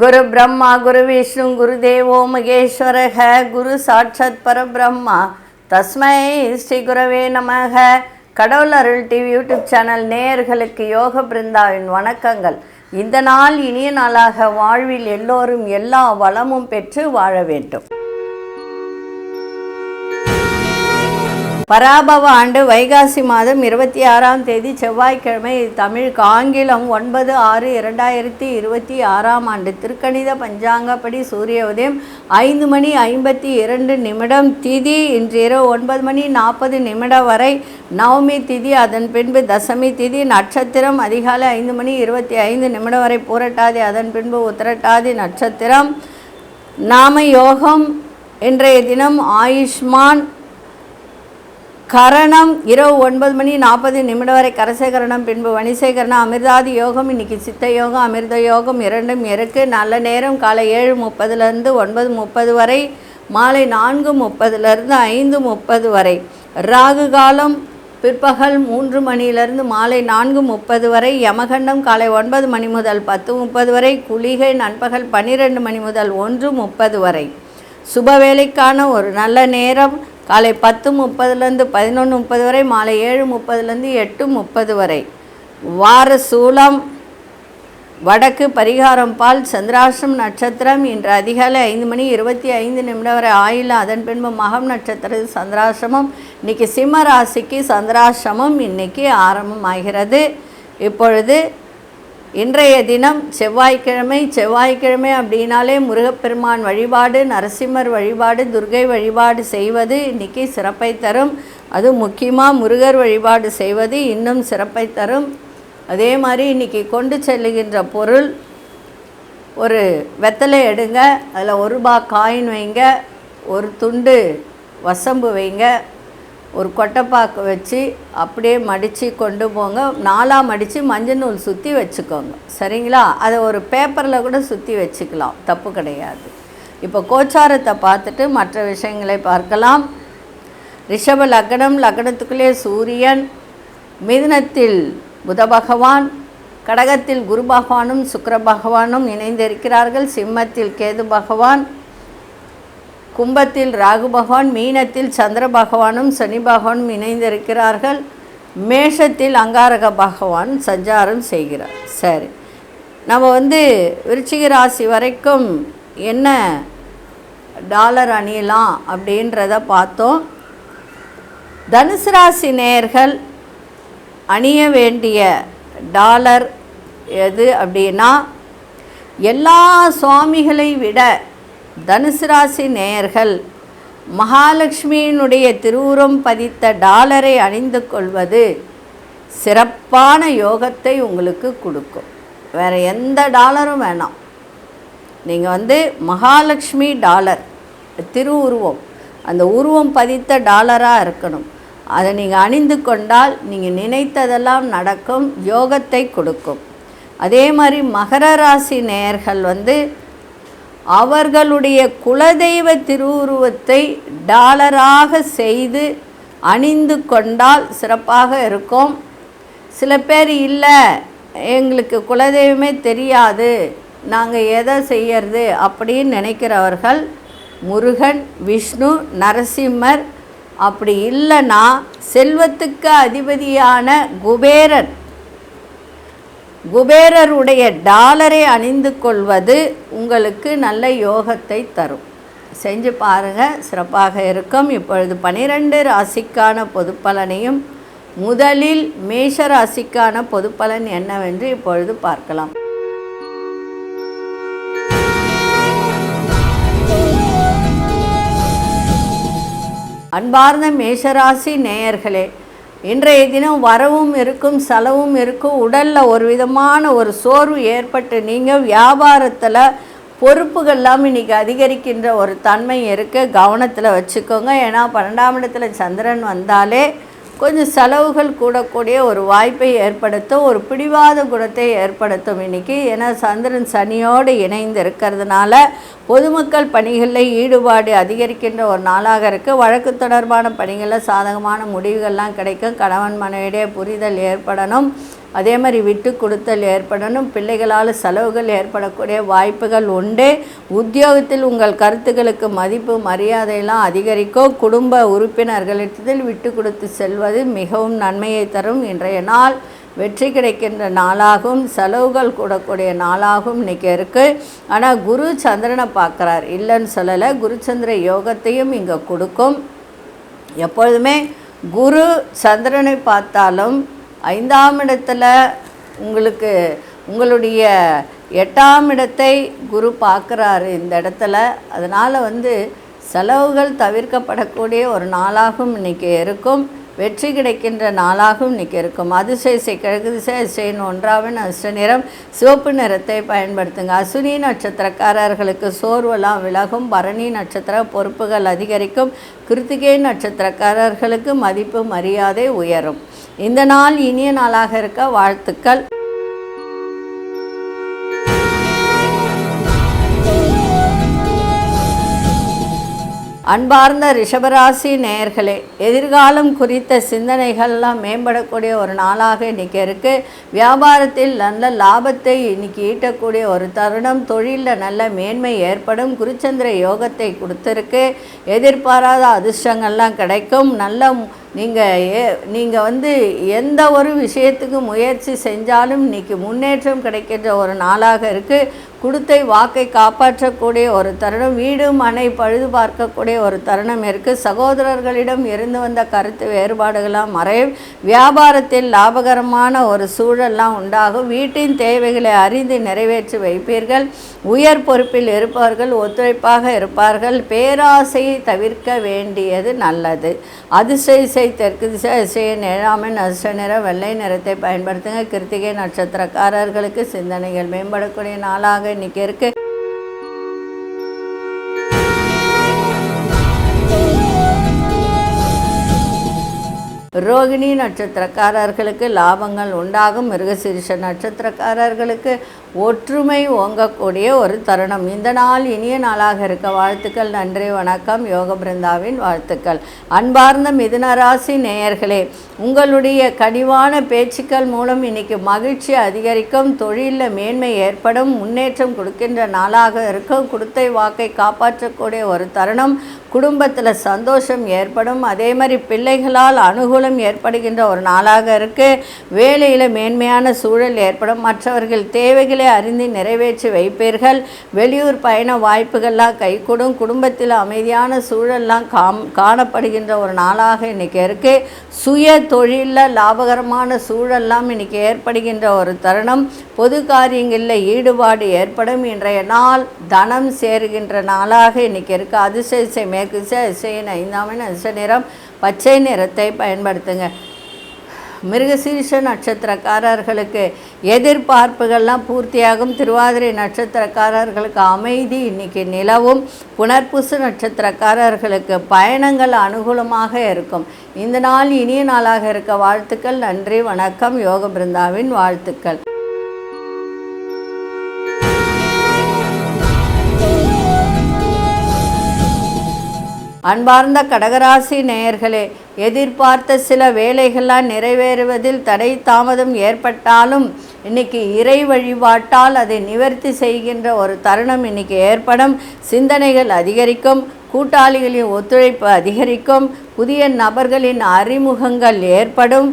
குரு பிரம்மா குரு விஷ்ணு குரு தேவோ மகேஸ்வரக குரு சாட்சாத் பரபிரம்மா தஸ்மை ஸ்ரீ குரவே நமக. கடவுள் அருள் டிவி யூடியூப் சேனல் நேயர்களுக்கு யோக பிருந்தாவின் வணக்கங்கள். இந்த நாள் இனிய நாளாக வாழ்வில் எல்லோரும் எல்லா வளமும் பெற்று வாழ வேண்டும். பராபவ ஆண்டு வைகாசி மாதம் 26ஆம் தேதி செவ்வாய்க்கிழமை. தமிழுக்கு ஆங்கிலம் 9/6/2026 ஆண்டு. திருக்கணித பஞ்சாங்கப்படி சூரிய உதயம் 5:52 திதி இன்று இரவு 9:40 வரை நவமி திதி, அதன் பின்பு தசமி திதி. நட்சத்திரம் அதிகாலை 5:25 வரை பூரட்டாதி, அதன் பின்பு உத்திரட்டாதி நட்சத்திரம். நாம யோகம் இன்றைய தினம் ஆயுஷ்மான். கரணம் இரவு 9:40 வரை கரசேகரணம், பின்பு வணிசேகரணம். அமிர்தாதி யோகம் இன்னைக்கு சித்த யோகம் அமிர்த யோகம் இரண்டும் இருக்குது. நல்ல நேரம் காலை 7:30 9:30 வரை, மாலை 4:30 5:30 வரை. ராகு காலம் பிற்பகல் 3 மாலை 4:30 வரை. யமகண்டம் காலை 9 முதல் 10:30 வரை. குளிகை நண்பகல் 12 முதல் 1:30 வரை. சுபவேளைக்கான ஒரு நல்ல நேரம் காலை 10:30 11:30 வரை, மாலை 7:30 8:30 வரை. வார சூலம் வடக்கு, பரிகாரம் பால். சந்திராஷ்டம் நட்சத்திரம் இன்று அதிகாலை 5:25 வரை ஆயில, அதன் பின்பு மகம் நட்சத்திர சந்திராசிரமம். இன்றைக்கி சிம்ம ராசிக்கு சந்திராசிரமம் இன்னைக்கு ஆரம்பமாகிறது. இப்பொழுது இன்றைய தினம் செவ்வாய்க்கிழமை அப்படின்னாலே முருகப்பெருமான் வழிபாடு, நரசிம்மர் வழிபாடு, துர்கை வழிபாடு செய்வது இன்றைக்கி சிறப்பை தரும். அது முக்கியமாக முருகர் வழிபாடு செய்வது இன்னும் சிறப்பை தரும். அதே மாதிரி இன்றைக்கி கொண்டு செல்லுகின்ற பொருள், ஒரு வெத்தலை எடுங்க, அதில் ₹1 காயின் வைங்க, ஒரு துண்டு வசம்பு வைங்க, ஒரு கொட்டைப்பாக்கு வச்சு அப்படியே மடித்து கொண்டு போங்க. 4ஆக மடித்து மஞ்சள் நூல் சுற்றி வச்சுக்கோங்க, சரிங்களா? அதை ஒரு பேப்பரில் கூட சுற்றி வச்சுக்கலாம், தப்பு கிடையாது. இப்போ கோச்சாரத்தை பார்த்துட்டு மற்ற விஷயங்களை பார்க்கலாம். ரிஷப லக்னம், லக்னத்துக்குள்ளே சூரியன். மிதுனத்தில் புத பகவான், கடகத்தில் குரு பகவானும் சுக்கிர பகவானும் இணைந்திருக்கிறார்கள். சிம்மத்தில் கேது பகவான், கும்பத்தில் ராகு பகவான், மீனத்தில் சந்திர பகவானும் சனி பகவானும் இணைந்திருக்கிறார்கள். மேஷத்தில் அங்காரக பகவான் சஞ்சாரம் செய்கிறார். சரி, நம்ம விருச்சிக ராசி வரைக்கும் என்ன டாலர் அணியலாம் அப்படின்றத பார்த்தோம். தனுசு ராசி நேயர்கள் அணிய வேண்டிய டாலர் எது அப்படின்னா, எல்லா சுவாமிகளை விட தனுசு ராசி நேயர்கள் மகாலட்சுமியினுடைய திருவுரம் பதித்த டாலரை அணிந்து கொள்வது சிறப்பான யோகத்தை உங்களுக்கு கொடுக்கும். வேறு எந்த டாலரும் வேணாம், நீங்கள் மகாலட்சுமி டாலர் திருவுருவம், அந்த உருவம் பதித்த டாலராக இருக்கணும். அதை நீங்கள் அணிந்து கொண்டால் நீங்கள் நினைத்ததெல்லாம் நடக்கும், யோகத்தை கொடுக்கும். அதே மாதிரி மகர ராசி நேயர்கள் அவர்களுடைய குலதெய்வ திருவுருவத்தை டாலராக செய்து அணிந்து கொண்டால் சிறப்பாக இருக்கும். சில பேர் இல்லை, எங்களுக்கு குலதெய்வமே தெரியாது, நாங்கள் எதை செய்யறது அப்படின்னு நினைக்கிறவர்கள் முருகன், விஷ்ணு, நரசிம்மர், அப்படி இல்லைன்னா செல்வத்துக்கு அதிபதியான குபேரருடைய டாலரை அணிந்து கொள்வது உங்களுக்கு நல்ல யோகத்தை தரும். செஞ்சு பாருங்கள், சிறப்பாக இருக்கும். இப்பொழுது 12 ராசிக்கான பொதுப்பலனையும், முதலில் மேஷ ராசிக்கான பொதுப்பலன் என்னவென்று இப்பொழுது பார்க்கலாம். அன்பார்ந்த மேஷராசி நேயர்களே, இன்றைய தினம் வரவும் இருக்கும் செலவும் இருக்கும். உடலில் ஒரு விதமான ஒரு சோர்வு ஏற்பட்டு நீங்கள் வியாபாரத்தில் பொறுப்புகள்லாம் இன்றைக்கி அதிகரிக்கின்ற ஒரு தன்மை இருக்குது. கவனத்தில் வச்சுக்கோங்க. ஏன்னா 12ஆம் இடத்துல சந்திரன் வந்தாலே கொஞ்சம் செலவுகள் கூடக்கூடிய ஒரு வாய்ப்பை ஏற்படுத்தும், ஒரு பிடிவாத குணத்தை ஏற்படுத்தும் இன்றைக்கி. ஏன்னா சந்திரன் சனியோடு இணைந்து இருக்கிறதுனால பொதுமக்கள் பணிகளில் ஈடுபாடு அதிகரிக்கின்ற ஒரு நாளாக இருக்குது. வழக்கு தொடர்பான பணிகளில் சாதகமான முடிவுகள்லாம் கிடைக்கும். கணவன் மனைவியிடையே புரிதல் ஏற்படணும். அதே மாதிரி விட்டு கொடுத்தல் ஏற்படணும். பிள்ளைகளால் செலவுகள் ஏற்படக்கூடிய வாய்ப்புகள் உண்டு. உத்தியோகத்தில் உங்கள் கருத்துக்களுக்கு மதிப்பு மரியாதையெல்லாம் அதிகரிக்கும். குடும்ப உறுப்பினர்களிடத்தில் விட்டு கொடுத்து செல்வது மிகவும் நன்மையை தரும். இன்றைய நாள் வெற்றி கிடைக்கின்ற நாளாகவும் செலவுகள் கூடக்கூடிய நாளாகவும் இன்றைக்கி இருக்குது. ஆனால் குரு சந்திரனை பார்க்குறார், இல்லைன்னு சொல்லலை. குரு சந்திர யோகத்தையும் இங்கே கொடுக்கும். எப்பொழுதுமே குரு சந்திரனை பார்த்தாலும் 5ஆம் இடத்துல உங்களுடைய 8ஆம் இடத்தை குரு பார்க்குறாரு இந்த இடத்துல. அதனால் செலவுகள் தவிர்க்கப்படக்கூடிய ஒரு நாளாகவும் இன்றைக்கி இருக்கும். வெற்றி கிடைக்கின்ற நாளாகவும் இன்றைக்கி இருக்கும். அதிசய கிழக்கு திசை அதிசயின் 1ஆம் அதிர்ஷ்ட நிறம் சிவப்பு நிறத்தை பயன்படுத்துங்க. அசுனி நட்சத்திரக்காரர்களுக்கு சோர்வெல்லாம் விலகும். பரணி நட்சத்திர பொறுப்புகள் அதிகரிக்கும். கிருத்திகை நட்சத்திரக்காரர்களுக்கு மதிப்பு மரியாதை உயரும். இந்த நாள் இனிய நாளாக இருக்க வாழ்த்துக்கள். அன்பார்ந்த ரிஷபராசி நேயர்களே, எதிர்காலம் குறித்த சிந்தனைகள்லாம் மேம்படக்கூடிய ஒரு நாளாக இன்றைக்கி இருக்குது. வியாபாரத்தில் நல்ல லாபத்தை இன்றைக்கி ஈட்டக்கூடிய ஒரு தருணம். தொழிலில் நல்ல மேன்மை ஏற்படும். குருச்சந்திர யோகத்தை கொடுத்துருக்கு. எதிர்பாராத அதிர்ஷ்டங்கள்லாம் கிடைக்கும். நல்ல நீங்கள் எந்த ஒரு விஷயத்துக்கு முயற்சி செஞ்சாலும் இன்றைக்கி முன்னேற்றம் கிடைக்கின்ற ஒரு நாளாக இருக்குது. கொடுத்தை வாக்கை காப்பாற்றக்கூடிய ஒரு தருணம். வீடு மனை பழுது பார்க்கக்கூடிய ஒரு தருணம் இருக்குது. சகோதரர்களிடம் இருந்து வந்த கருத்து வேறுபாடுகளாம் மறையும். வியாபாரத்தில் லாபகரமான ஒரு சூழல்லாம் உண்டாகும். வீட்டின் தேவைகளை அறிந்து நிறைவேற்றி வைப்பீர்கள். உயர் பொறுப்பில் இருப்பவர்கள் ஒத்துழைப்பாக இருப்பார்கள். பேராசையை தவிர்க்க வேண்டியது நல்லது. அதிசய தெற்கு திசை அதிசயின் 7ஆம் அதிர்ஷ்ட நிறம் வெள்ளை நிறத்தை பயன்படுத்துங்க. கிருத்திகை நட்சத்திரக்காரர்களுக்கு சிந்தனைகள் மேம்படக்கூடிய நாளாக இன்னைக்கு இருக்கு. ரோகிணி நட்சத்திரக்காரர்களுக்கு லாபங்கள் உண்டாகும். மிருகசீரிஷ நட்சத்திரக்காரர்களுக்கு ஒற்றுமை ஓங்கக்கூடிய ஒரு தருணம். இந்த நாள் இனிய நாளாக இருக்க வாழ்த்துக்கள். நன்றி, வணக்கம். யோக பிருந்தாவின் வாழ்த்துக்கள். அன்பார்ந்த மிதுன ராசி நேயர்களே, உங்களுடைய கனிவான பேச்சுக்கள் மூலம் இன்னைக்கு மகிழ்ச்சி அதிகரிக்கும். தொழிலில் மேன்மை ஏற்படும். முன்னேற்றம் கொடுக்கின்ற நாளாக இருக்கும். கொடுத்தை வாக்கை காப்பாற்றக்கூடிய ஒரு தருணம். குடும்பத்தில் சந்தோஷம் ஏற்படும். அதே மாதிரி பிள்ளைகளால் அனுகூலம் ஏற்படுகின்ற ஒரு நாளாக இருக்குது. வேலையில் மேன்மையான சூழல் ஏற்படும். மற்றவர்கள் தேவைகளை அறிந்து நிறைவேற்றி வைப்பீர்கள். வெளியூர் பயண வாய்ப்புகள்லாம் கைகூடும். குடும்பத்தில் அமைதியான சூழல்லாம் காணப்படுகின்ற ஒரு நாளாக இன்றைக்கி இருக்குது. சுய தொழிலில் லாபகரமான சூழல்லாம் இன்றைக்கி ஏற்படுகின்ற ஒரு தருணம். பொது காரியங்களில் ஈடுபாடு ஏற்படும். இன்றைய நாள் தனம் சேருகின்ற நாளாக இன்றைக்கி இருக்குது. அதிசய மேற்கு அதிசயின் 5ஆம் அதிர்ஷ்ட நிறம் பச்சை நிறத்தை பயன்படுத்துங்க. மிருகசீரிஷ நட்சத்திரக்காரர்களுக்கு எதிர்பார்ப்புகள்லாம் பூர்த்தியாகும். திருவாதிரை நட்சத்திரக்காரர்களுக்கு அமைதி இன்னைக்கு நிலவும். புனர்பூச நட்சத்திரக்காரர்களுக்கு பயணங்கள் அனுகூலமாக இருக்கும். இந்த நாள் இனிய நாளாக இருக்க வாழ்த்துக்கள். நன்றி, வணக்கம். யோக பிருந்தாவின் வாழ்த்துக்கள். அன்பார்ந்த கடகராசி நேயர்களே, எதிர்பார்த்த சில வேலைகள்லாம் நிறைவேறுவதில் தடை தாமதம் ஏற்பட்டாலும் இன்றைக்கி இறை வழிபாட்டால் அதை நிவர்த்தி செய்கின்ற ஒரு தருணம் இன்றைக்கி ஏற்படும். சிந்தனைகள் அதிகரிக்கும். கூட்டாளிகளின் ஒத்துழைப்பு அதிகரிக்கும். புதிய நபர்களின் அறிமுகங்கள் ஏற்படும்.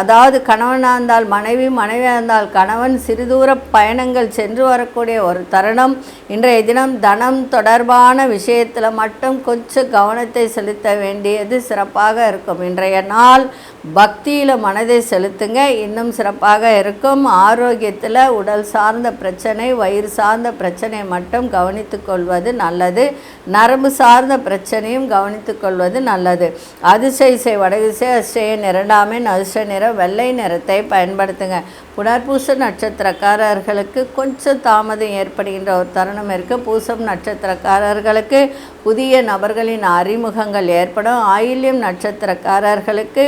அதாவது கணவனாக இருந்தால் மனைவி, மனைவியாக இருந்தால் கணவன், சிறுதூர பயணங்கள் சென்று வரக்கூடிய ஒரு தருணம். இன்றைய தினம் தனம் தொடர்பான விஷயத்தில் மட்டும் கொஞ்சம் கவனத்தை செலுத்த வேண்டியது சிறப்பாக இருக்கும். இன்றைய நாள் பக்தியில் மனதை செலுத்துங்க, இன்னும் சிறப்பாக இருக்கும். ஆரோக்கியத்தில் உடல் சார்ந்த பிரச்சனை, வயிறு சார்ந்த பிரச்சனை மட்டும் கவனித்து கொள்வது நல்லது. நரம்பு சார்ந்த பிரச்சனையும் கவனித்து கொள்வது நல்லது. அதிசய வடதிசை அதிசயின் 2ஆம் அதிர்ஷ்ட நிறம் வெள்ளை நிறத்தை பயன்படுத்துங்க. புனர்பூச நட்சத்திரக்காரர்களுக்கு கொஞ்சம் தாமதம் ஏற்படுகின்ற ஒரு தருணம் இருக்குது. பூசம் நட்சத்திரக்காரர்களுக்கு புதிய நபர்களின் அறிமுகங்கள் ஏற்படும். ஆயில்யம் நட்சத்திரக்காரர்களுக்கு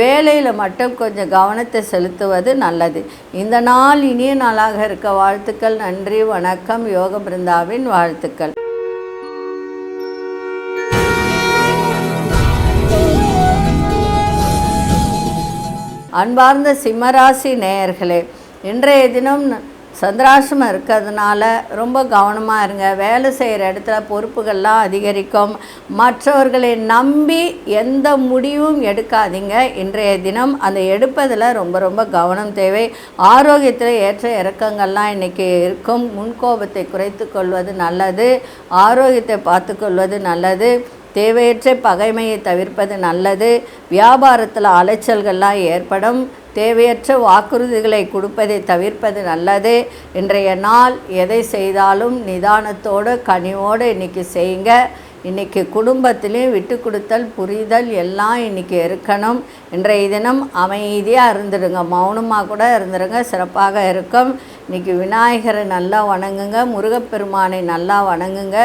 வேலையில் மட்டும் கொஞ்சம் கவனத்தை செலுத்துவது நல்லது. இந்த நாள் இனிய நாளாக இருக்க வாழ்த்துக்கள். நன்றி, வணக்கம். யோக பிருந்தாவின் வாழ்த்துக்கள். அன்பார்ந்த சிம்மராசி நேயர்களே, இன்றைய தினம் சந்திராசிரமம் இருக்கிறதுனால ரொம்ப கவனமாக இருங்க. வேலை செய்கிற இடத்துல பொறுப்புகள்லாம் அதிகரிக்கும். மற்றவர்களை நம்பி எந்த முடிவும் எடுக்காதீங்க. இன்றைய தினம் அந்த எடுப்பதில் ரொம்ப ரொம்ப கவனம் தேவை. ஆரோக்கியத்தில் ஏற்ற இறக்கங்கள்லாம் இன்றைக்கி இருக்கும். முன்கோபத்தை குறைத்து கொள்வது நல்லது. ஆரோக்கியத்தை பார்த்து கொள்வது நல்லது. தேவையற்ற பகைமையை தவிர்ப்பது நல்லது. வியாபாரத்தில் அலைச்சல்கள்லாம் ஏற்படும். தேவையற்ற வாக்குறுதிகளை கொடுப்பதை தவிர்ப்பது நல்லது. இன்றைய நாள் எதை செய்தாலும் நிதானத்தோடு கனிவோடு இன்றைக்கி செய்யுங்க. இன்றைக்கி குடும்பத்திலையும் விட்டு கொடுத்தல் புரிதல் எல்லாம் இன்றைக்கி இருக்கணும். இன்றைய தினம் அமைதியாக இருந்துடுங்க, மௌனமாக கூட இருந்துடுங்க, சிறப்பாக இருக்கும். இன்றைக்கி விநாயகரை நல்லா வணங்குங்க, முருகப்பெருமானை நல்லா வணங்குங்க.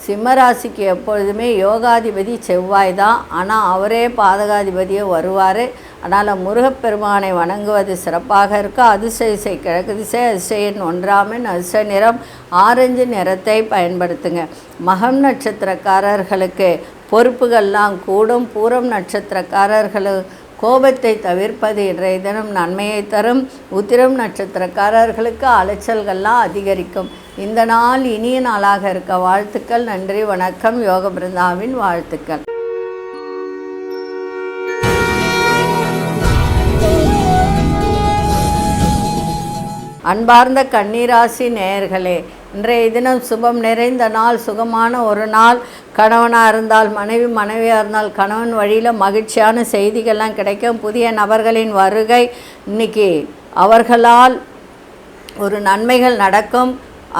சிம்மராசிக்கு எப்பொழுதுமே யோகாதிபதி செவ்வாய் தான், ஆனால் அவரே பாதகாதிபதியே வருவார். அதனால் முருகப்பெருமானை வணங்குவது சிறப்பாக இருக்கும். அதிசய கிழக்கு திசை, அதிசயன் ஒன்றாமின், அதிசய நிறம் ஆரஞ்சு நிறத்தை பயன்படுத்துங்க. மகம் நட்சத்திரக்காரர்களுக்கு பொறுப்புகள்லாம் கூடும். பூரம் நட்சத்திரக்காரர்களுக்கு கோபத்தை தவிர்ப்பது இன்றைய தினம் நன்மையை தரும். உத்திரம் நட்சத்திரக்காரர்களுக்கு அலைச்சல்கள்லாம் அதிகரிக்கும். இந்த நாள் இனிய நாளாக இருக்க வாழ்த்துக்கள். நன்றி, வணக்கம். யோக பிருந்தாவின் வாழ்த்துக்கள். அன்பார்ந்த கன்னிராசி நேயர்களே, இன்றைய தினம் சுபம் நிறைந்த நாள், சுகமான ஒரு நாள். கணவனாக இருந்தால் மனைவி, மனைவியாக இருந்தால் கணவன் வழியில் மகிழ்ச்சியான செய்திகள்லாம் கிடைக்கும். புதிய நபர்களின் வருகை, இன்றைக்கி அவர்களால் ஒரு நன்மைகள் நடக்கும்.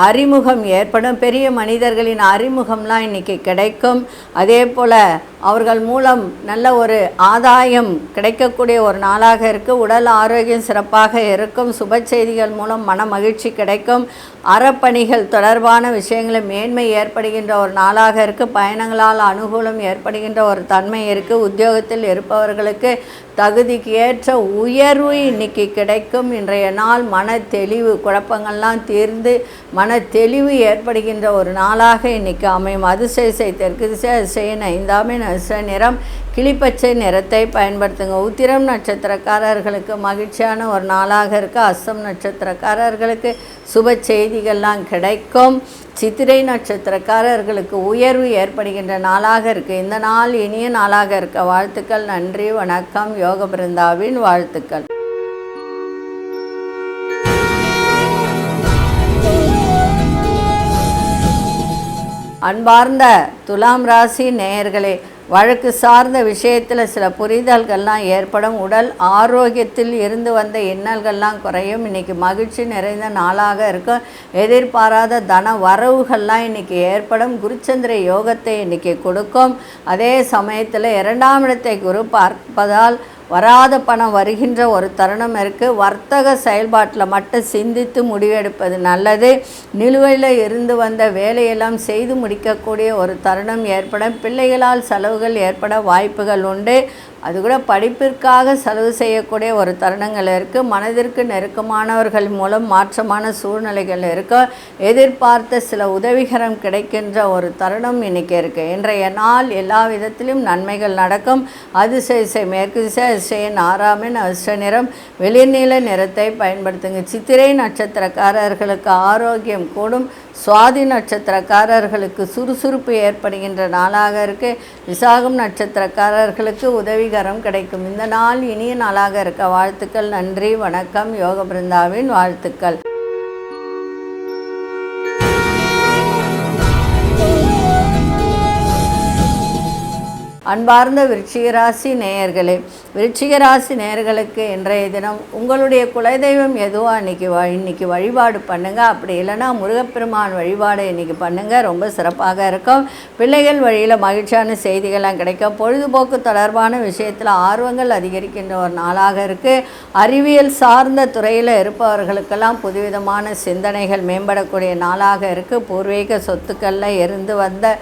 அறிமுகம் ஏற்படும். பெரிய மனிதர்களின் அறிமுகம்லாம் இன்றைக்கி கிடைக்கும். அதே போல் அவர்கள் மூலம் நல்ல ஒரு ஆதாயம் கிடைக்கக்கூடிய ஒரு நாளாக இருக்குது. உடல் ஆரோக்கியம் சிறப்பாக இருக்கும். சுப செய்திகள் மூலம் மன மகிழ்ச்சி கிடைக்கும். அறப்பணிகள் தொடர்பான விஷயங்களில் மேன்மை ஏற்படுகின்ற ஒரு நாளாக இருக்குது. பயணங்களால் அனுகூலம் ஏற்படுகின்ற ஒரு தன்மை இருக்குது. உத்தியோகத்தில் இருப்பவர்களுக்கு தகுதிக்கு ஏற்ற உயர்வு இன்றைக்கி கிடைக்கும். இன்றைய நாள் மன தெளிவு, குழப்பங்கள்லாம் தீர்ந்து மன தெளிவு ஏற்படுகின்ற ஒரு நாளாக இன்றைக்கி அமையும். அதிசய தெற்கு திசை, அதிசயன் ஐந்தாமின், அதிசய நிறம் கிளிப்பச்சை நிறத்தை பயன்படுத்துங்க. உத்திரம் நட்சத்திரக்காரர்களுக்கு மகிழ்ச்சியான ஒரு நாளாக இருக்குது. அஸ்தம் நட்சத்திரக்காரர்களுக்கு சுப செய்திகள்லாம் கிடைக்கும். சித்திரை நட்சத்திரக்காரர்களுக்கு உயர்வு ஏற்படுகின்ற நாளாக இருக்குது. இந்த நாள் இனிய நாளாக இருக்க வாழ்த்துக்கள். நன்றி, வணக்கம். யோக பிருந்தாவின் வாழ்த்துக்கள். அன்பார்ந்த துலாம் ராசி நேயர்களே, வழக்கு சார்ந்த விஷயத்தில் சில புரிதல்கள்லாம் ஏற்படும். உடல் ஆரோக்கியத்தில் இருந்து வந்த இன்னல்கள்லாம் குறையும். இன்றைக்கி மகிழ்ச்சி நிறைந்த நாளாக இருக்கும். எதிர்பாராத தன வரவுகள்லாம் இன்றைக்கி ஏற்படும். குருச்சந்திர யோகத்தை இன்றைக்கி கொடுக்கும். அதே சமயத்தில் 2ஆம் இடத்தை குரு பார்ப்பதால் வராத பணம் வருகின்ற ஒரு தருணம் இருக்குது. வர்த்தக செயல்பாட்டில் மட்டும் சிந்தித்து முடிவெடுப்பது நல்லது. நிலுவையில் இருந்து வந்த வேலையெல்லாம் செய்து முடிக்கக்கூடிய ஒரு தருணம் ஏற்படும். பிள்ளைகளால் செலவுகள் ஏற்பட வாய்ப்புகள் உண்டு. அது கூட படிப்பிற்காக செலவு செய்யக்கூடிய ஒரு தருணங்கள் இருக்குது. மனதிற்கு நெருக்கமானவர்கள் மூலம் மாற்றமான சூழ்நிலைகள் இருக்குது. எதிர்பார்த்த சில உதவிகரம் கிடைக்கின்ற ஒரு தருணம் இன்றைக்கி இருக்குது. இன்றைய நாள் எல்லா விதத்திலும் நன்மைகள் நடக்கும். அதிசய மேற்கு திசை, அதிசயன் ஆறாமின், அதிர்ஷ்ட நிறம் வெளிர்நீல நிறத்தை பயன்படுத்துங்க. சித்திரை நட்சத்திரக்காரர்களுக்கு ஆரோக்கியம் கூடும். சுவாதி நட்சத்திரக்காரர்களுக்கு சுறுசுறுப்பு ஏற்படுகின்ற நாளாக இருக்குது. விசாகம் நட்சத்திரக்காரர்களுக்கு உதவிகரம் கிடைக்கும். இந்த நாள் இனிய நாளாக இருக்க வாழ்த்துக்கள். நன்றி, வணக்கம். யோக பிருந்தாவின் வாழ்த்துக்கள். அன்பார்ந்த விருச்சிகராசி நேயர்களே, விருச்சிகராசி நேயர்களுக்கு இன்றைய தினம் உங்களுடைய குலதெய்வம் எதுவோ இன்னைக்கு வழிபாடு பண்ணுங்கள். அப்படி இல்லைன்னா முருகப்பெருமான் வழிபாடு இன்றைக்கி பண்ணுங்கள். ரொம்ப சிறப்பாக இருக்கும். பிள்ளைகள் வழியில் மகிழ்ச்சியான செய்திகள்லாம் கிடைக்கும். பொழுதுபோக்கு தொடர்பான விஷயத்தில் ஆர்வங்கள் அதிகரிக்கின்ற ஒரு நாளாக இருக்குது. அறிவியல் சார்ந்த துறையில் இருப்பவர்களுக்கெல்லாம் புதுவிதமான சிந்தனைகள் மேம்படக்கூடிய நாளாக இருக்குது. பூர்வீக சொத்துக்களில் இருந்து வந்த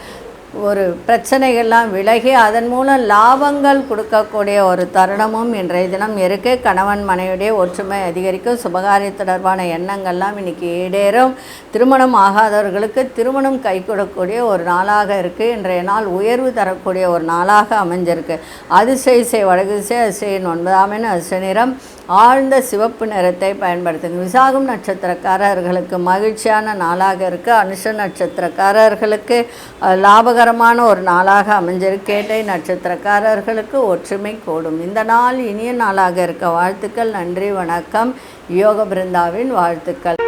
ஒரு பிரச்சனைகள்லாம் விலகி அதன் மூலம் லாபங்கள் கொடுக்கக்கூடிய ஒரு தருணமும் இன்றைய தினம் இருக்குது. கணவன் மனைவியுடைய ஒற்றுமை அதிகரிக்கும். சுபகாரிய தொடர்பான எண்ணங்கள்லாம் இன்றைக்கி ஈடேறும். திருமணம் ஆகாதவர்களுக்கு திருமணம் கை கொடுக்கக்கூடிய ஒரு நாளாக இருக்குது. இன்றைய நாள் உயர்வு தரக்கூடிய ஒரு நாளாக அமைஞ்சிருக்கு. அதிசய வடதிசை அதிசயின் 9ஆம் எண் அதிர்ஷ்ட நிறம் ஆழ்ந்த சிவப்பு நிறத்தை பயன்படுத்துங்க. விசாகம் நட்சத்திரக்காரர்களுக்கு மகிழ்ச்சியான நாளாக இருக்குது. அனுஷ நட்சத்திரக்காரர்களுக்கு லாபகரமான ஒரு நாளாக அமைஞ்சிருக்கு. கேட்டை நட்சத்திரக்காரர்களுக்கு ஒற்றுமை கூடும். இந்த நாள் இனிய நாளாக இருக்க வாழ்த்துக்கள். நன்றி, வணக்கம். யோக பிருந்தாவின் வாழ்த்துக்கள்.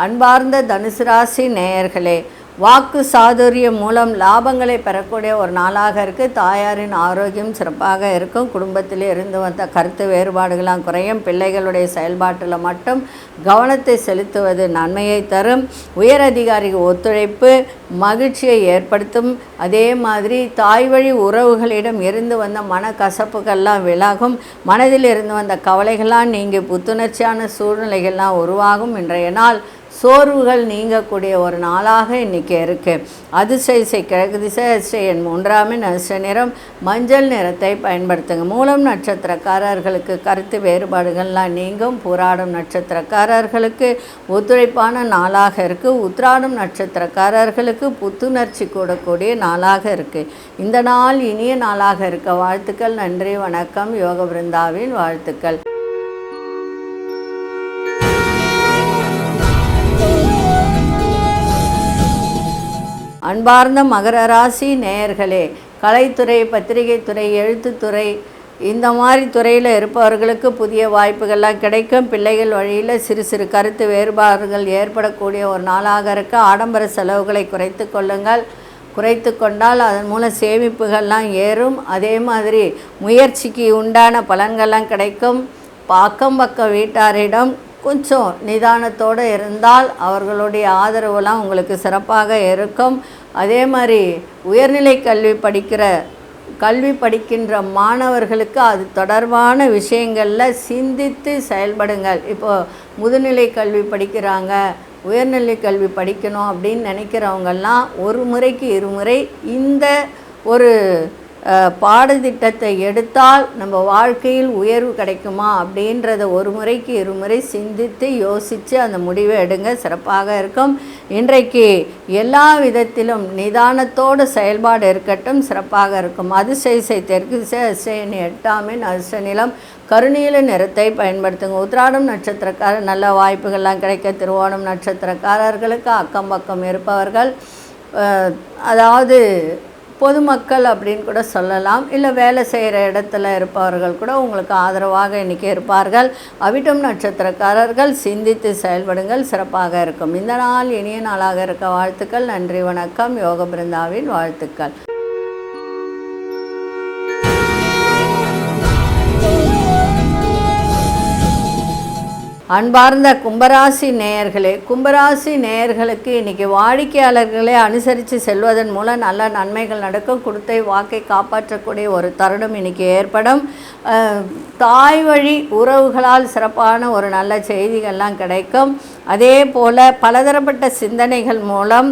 அன்பார்ந்த தனுசு ராசி நேயர்களே, வாக்கு சாதுரியம் மூலம் லாபங்களை பெறக்கூடிய ஒரு நாளாக இருக்குது. தாயாரின் ஆரோக்கியம் சிறப்பாக இருக்கும். குடும்பத்தில் இருந்து வந்த கருத்து வேறுபாடுகளாம் குறையும். பிள்ளைகளுடைய செயல்பாட்டில் மட்டும் கவனத்தை செலுத்துவது நன்மையை தரும். உயர் அதிகாரி ஒத்துழைப்பு மகிழ்ச்சியை ஏற்படுத்தும். அதே மாதிரி தாய் வழி உறவுகளிடம் இருந்து வந்த மனக்கசப்புகள்லாம் விலகும். மனதில் இருந்து வந்த கவலைகள்லாம் நீங்கி புத்துணர்ச்சியான சூழ்நிலைகள்லாம் உருவாகும். இன்றைய நாள் சோர்வுகள் நீங்கக்கூடிய ஒரு நாளாக இன்றைக்கி இருக்குது. அதிசய கிழக்கு திசை அதிசயன் 3ஆம் எண் அதிர்ஷ்ட நிறம் மஞ்சள் நிறத்தை பயன்படுத்துங்க. மூலம் நட்சத்திரக்காரர்களுக்கு கருத்து வேறுபாடுகள்லாம் நீங்கும். பூராடம் நட்சத்திரக்காரர்களுக்கு ஒத்துழைப்பான நாளாக இருக்குது. உத்திராடம் நட்சத்திரக்காரர்களுக்கு புத்துணர்ச்சி கூடக்கூடிய நாளாக இருக்குது. இந்த நாள் இனிய நாளாக இருக்க வாழ்த்துக்கள். நன்றி, வணக்கம். யோக பிருந்தாவின் வாழ்த்துக்கள். அன்பார்ந்த மகர ராசி நேயர்களே, கலைத்துறை, பத்திரிகை துறை, எழுத்துத்துறை, இந்த மாதிரி துறையில் இருப்பவர்களுக்கு புதிய வாய்ப்புகள்லாம் கிடைக்கும். பிள்ளைகள் வழியில் சிறு சிறு கருத்து வேறுபாடுகள் ஏற்படக்கூடிய ஒரு நாளாக இருக்க ஆடம்பர செலவுகளை குறைத்து கொண்டால் அதன் மூலம் சேமிப்புகள்லாம் ஏறும். அதே மாதிரி முயற்சிக்கு உண்டான பலன்கள்லாம் கிடைக்கும். அக்கம் பக்கம் வீட்டாரிடம் கொஞ்சம் நிதானத்தோடு இருந்தால் அவர்களுடைய ஆதரவுலாம் உங்களுக்கு சிறப்பாக இருக்கும். அதே மாதிரி உயர்நிலை கல்வி படிக்கின்ற மாணவர்களுக்கு அது தொடர்பான விஷயங்களில் சிந்தித்து செயல்படுங்கள். இப்போது முதுநிலை கல்வி படிக்கிறாங்க, உயர்நிலை கல்வி படிக்கணும் அப்படின்னு நினைக்கிறவங்கெல்லாம் ஒரு முறைக்கு இருமுறை இந்த ஒரு பாடத்திட்டத்தை எடுத்தால் நம்ம வாழ்க்கையில் உயர்வு கிடைக்குமா அப்படின்றத ஒரு முறைக்கு இருமுறை சிந்தித்து யோசித்து அந்த முடிவை எடுங்க. சிறப்பாக இருக்கும். இன்றைக்கு எல்லா விதத்திலும் நிதானத்தோடு செயல்பாடு இருக்கட்டும். சிறப்பாக இருக்கும். அதிசய தெற்கு திசை அதிசயன் 8ஆம் எண் அதிர்ஷ்ட நிறம் கருநீல நிறத்தை பயன்படுத்துங்க. உத்திராடம் நட்சத்திரக்காரர் நல்ல வாய்ப்புகள்லாம் கிடைக்க. திருவோணம் நட்சத்திரக்காரர்களுக்கு அக்கம் பக்கம் இருப்பவர்கள், அதாவது பொதுமக்கள் அப்படின்னு கூட சொல்லலாம், இல்லை வேலை செய்கிற இடத்துல இருப்பவர்கள் கூட உங்களுக்கு ஆதரவாக இன்றைக்கி இருப்பார்கள். அவிட்டம் நட்சத்திரக்காரர்கள் சிந்தித்து செயல்படுங்கள். சிறப்பாக இருக்கும். இந்த நாள் இனிய நாளாக இருக்க வாழ்த்துக்கள். நன்றி, வணக்கம். யோக பிருந்தாவின் வாழ்த்துக்கள். அன்பார்ந்த கும்பராசி நேயர்களே, கும்பராசி நேயர்களுக்கு இன்றைக்கி வாடிக்கையாளர்களை அனுசரித்து செல்வதன் மூலம் நல்ல நன்மைகள் நடக்கும். கொடுத்தை வாக்கை காப்பாற்றக்கூடிய ஒரு தருணம் இன்றைக்கி ஏற்படும். தாய் வழி உறவுகளால் சிறப்பான ஒரு நல்ல செய்திகள்லாம் கிடைக்கும். அதே போல் பலதரப்பட்ட சிந்தனைகள் மூலம்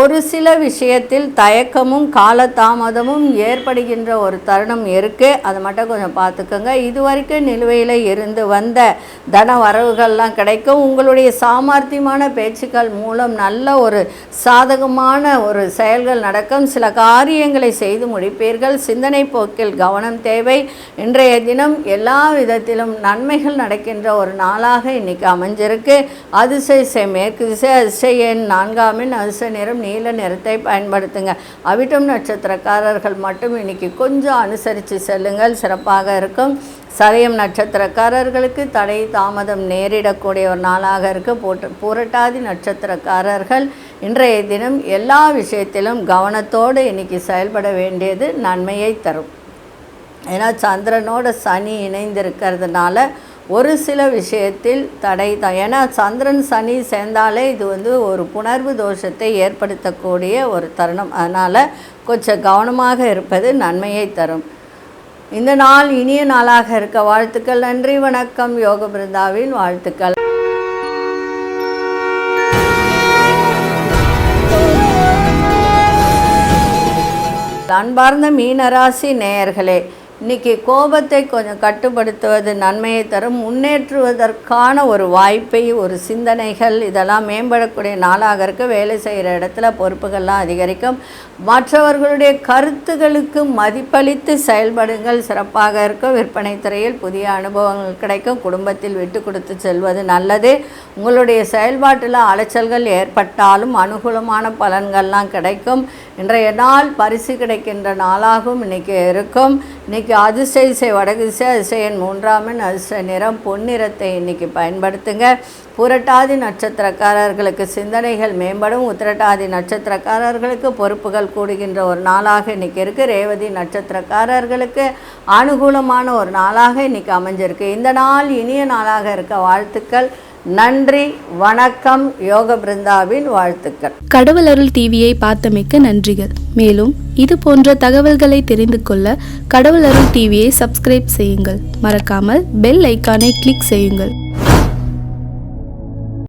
ஒரு சில விஷயத்தில் தயக்கமும் காலதாமதமும் ஏற்படுகின்ற ஒரு தருணம் இருக்குது. அதை மட்டும் கொஞ்சம் பார்த்துக்கோங்க. இதுவரைக்கும் நிலுவையில் இருந்து வந்த தன வரவுகள்லாம் கிடைக்கும். உங்களுடைய சாமர்த்தியமான பேச்சுக்கள் மூலம் நல்ல ஒரு சாதகமான ஒரு செயல்கள் நடக்கும். சில காரியங்களை செய்து முடிப்பீர்கள். சிந்தனை போக்கில் கவனம் தேவை. இன்றைய தினம் எல்லா விதத்திலும் நன்மைகள் நடக்கின்ற ஒரு நாளாக இன்றைக்கி அமைஞ்சிருக்கு. அதிசய மேற்கு திசை அதிசயன் 4ஆம் எண் அதிசய நிறம் நீல நிறத்தை பயன்படுத்துங்க. அவிட்டம் நட்சத்திரக்காரர்கள் மட்டும் இன்னைக்கு கொஞ்சம் அனுசரித்து செல்லுங்கள். சிறப்பாக இருக்கும். சதயம் நட்சத்திரக்காரர்களுக்கு தடை தாமதம் நேரிடக்கூடிய ஒரு நாளாக இருக்குது. புரட்டாதி நட்சத்திரக்காரர்கள் இன்றைய தினம் எல்லா விஷயத்திலும் கவனத்தோடு இன்னைக்கு செயல்பட வேண்டியது நன்மையை தரும். ஏன்னா சந்திரனோட சனி இணைந்திருக்கிறதுனால ஒரு சில விஷயத்தில் தடை தான். ஏன்னா சந்திரன் சனி சேர்ந்தாலே இது ஒரு புணர்வு தோஷத்தை ஏற்படுத்தக்கூடிய ஒரு தருணம். அதனால் கொஞ்சம் கவனமாக இருப்பது நன்மையை தரும். இந்த நாள் இனிய நாளாக இருக்க வாழ்த்துக்கள். நன்றி, வணக்கம். யோக பிருந்தாவின் வாழ்த்துக்கள். அன்பார்ந்த மீனராசி நேயர்களே, இன்றைக்கி கோபத்தை கொஞ்சம் கட்டுப்படுத்துவது நன்மையை தரும். முன்னேற்றுவதற்கான ஒரு வாய்ப்பை, ஒரு சிந்தனைகள் இதெல்லாம் மேம்படக்கூடிய நாளாக இருக்க. வேலை செய்கிற இடத்துல பொறுப்புகள்லாம் அதிகரிக்கும். மற்றவர்களுடைய கருத்துகளுக்கு மதிப்பளித்து செயல்படுங்கள், சிறப்பாக இருக்கும். விற்பனை துறையில் புதிய அனுபவங்கள் கிடைக்கும். குடும்பத்தில் விட்டு கொடுத்து செல்வது நல்லது. உங்களுடைய செயல்பாட்டில் அலைச்சல்கள் ஏற்பட்டாலும் அனுகூலமான பலன்கள்லாம் கிடைக்கும். இன்றைய நாள் பரிசு கிடைக்கின்ற நாளாகவும் இன்றைக்கி இருக்கும். இன்றைக்கி அதிர்ஷ்ட திசை வடக்கு திசை, அதிர்ஷ்ட எண் 3 அதிர்ஷ்ட நிறம் பொன்னிறத்தை இன்றைக்கி பயன்படுத்துங்க. புரட்டாதி நட்சத்திரக்காரர்களுக்கு சிந்தனைகள் மேம்படும். உத்திரட்டாதி நட்சத்திரக்காரர்களுக்கு பொறுப்புகள் கூடுகின்ற ஒரு நாளாக இன்றைக்கி இருக்குது. ரேவதி நட்சத்திரக்காரர்களுக்கு அனுகூலமான ஒரு நாளாக இன்றைக்கி அமைஞ்சிருக்கு. இந்த நாள் இனிய நாளாக இருக்க வாழ்த்துக்கள். நன்றி, வணக்கம். யோக பிருந்தாவின் வாழ்த்துக்கள். கடவுள் அருள் டிவியை பார்த்தமைக்க நன்றிகள். மேலும் இது போன்ற தகவல்களை தெரிந்து கொள்ள கடவுள் அருள் டிவியை சப்ஸ்கிரைப் செய்யுங்கள். மறக்காமல் பெல் ஐக்கானை கிளிக் செய்யுங்கள்.